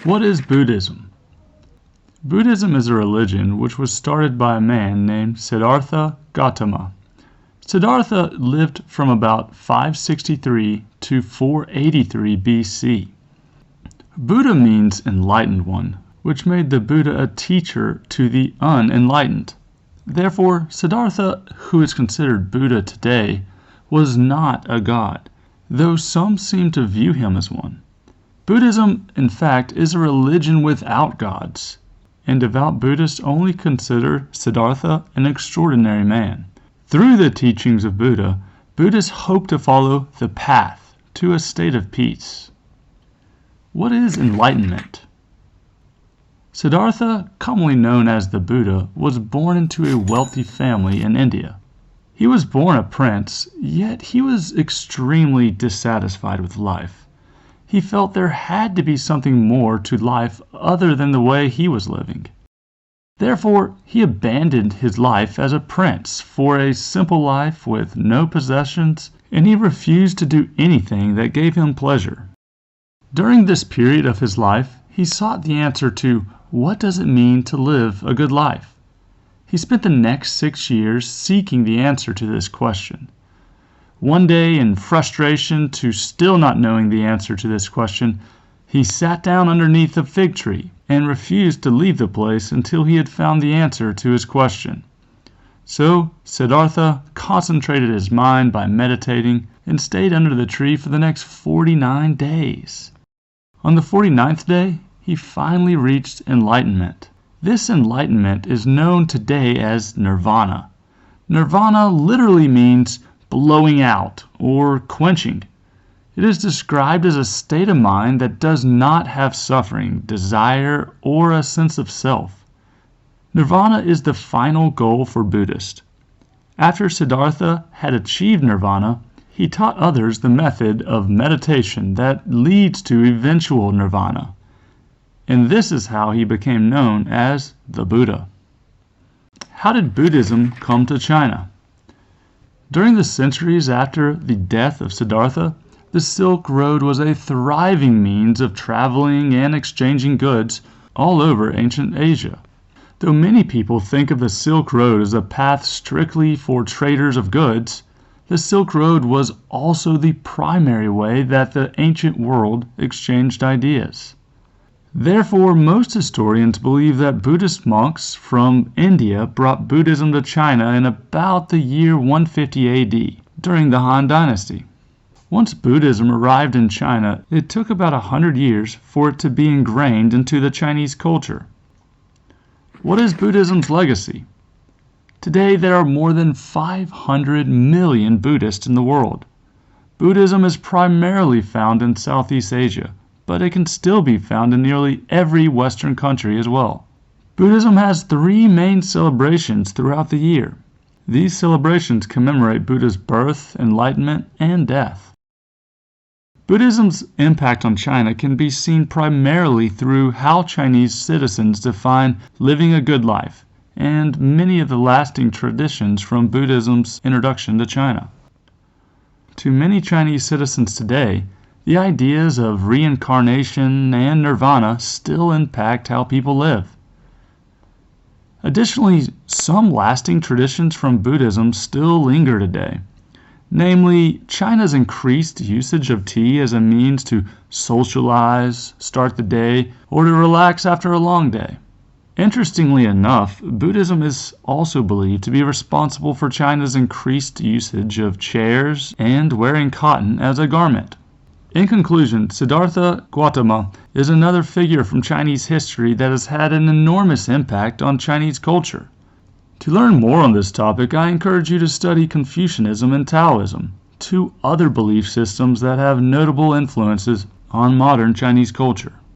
What is Buddhism? Buddhism is a religion which was started by a man named Siddhartha Gautama. Siddhartha lived from about 563 to 483 BC. Buddha means enlightened one, which made the Buddha a teacher to the unenlightened. Therefore, Siddhartha, who is considered Buddha today, was not a god, though some seem to view him as one. Buddhism, in fact, is a religion without gods, and devout Buddhists only consider Siddhartha an extraordinary man. Through the teachings of Buddha, Buddhists hope to follow the path to a state of peace. What is enlightenment? Siddhartha, commonly known as the Buddha, was born into a wealthy family in India. He was born a prince, yet he was extremely dissatisfied with life. He felt there had to be something more to life other than the way he was living. Therefore, he abandoned his life as a prince for a simple life with no possessions, and he refused to do anything that gave him pleasure. During this period of his life, he sought the answer to what does it mean to live a good life? He spent the next 6 years seeking the answer to this question. One day, in frustration to still not knowing the answer to this question, he sat down underneath a fig tree and refused to leave the place until he had found the answer to his question. So, Siddhartha concentrated his mind by meditating and stayed under the tree for the next 49 days. On the 49th day, he finally reached enlightenment. This enlightenment is known today as nirvana. Nirvana literally means blowing out or quenching. It is described as a state of mind that does not have suffering, desire, or a sense of self. Nirvana is the final goal for Buddhists. After Siddhartha had achieved nirvana, he taught others the method of meditation that leads to eventual nirvana. And this is how he became known as the Buddha. How did Buddhism come to China? During the centuries after the death of Siddhartha, the Silk Road was a thriving means of traveling and exchanging goods all over ancient Asia. Though many people think of the Silk Road as a path strictly for traders of goods, the Silk Road was also the primary way that the ancient world exchanged ideas. Therefore, most historians believe that Buddhist monks from India brought Buddhism to China in about the year 150 AD, during the Han Dynasty. Once Buddhism arrived in China, it took about 100 years for it to be ingrained into the Chinese culture. What is Buddhism's legacy? Today, there are more than 500 million Buddhists in the world. Buddhism is primarily found in Southeast Asia, but it can still be found in nearly every Western country as well. Buddhism has 3 main celebrations throughout the year. These celebrations commemorate Buddha's birth, enlightenment, and death. Buddhism's impact on China can be seen primarily through how Chinese citizens define living a good life, and many of the lasting traditions from Buddhism's introduction to China. To many Chinese citizens today, the ideas of reincarnation and nirvana still impact how people live. Additionally, some lasting traditions from Buddhism still linger today. Namely, China's increased usage of tea as a means to socialize, start the day, or to relax after a long day. Interestingly enough, Buddhism is also believed to be responsible for China's increased usage of chairs and wearing cotton as a garment. In conclusion, Siddhartha Gautama is another figure from Chinese history that has had an enormous impact on Chinese culture. To learn more on this topic, I encourage you to study Confucianism and Taoism, 2 other belief systems that have notable influences on modern Chinese culture.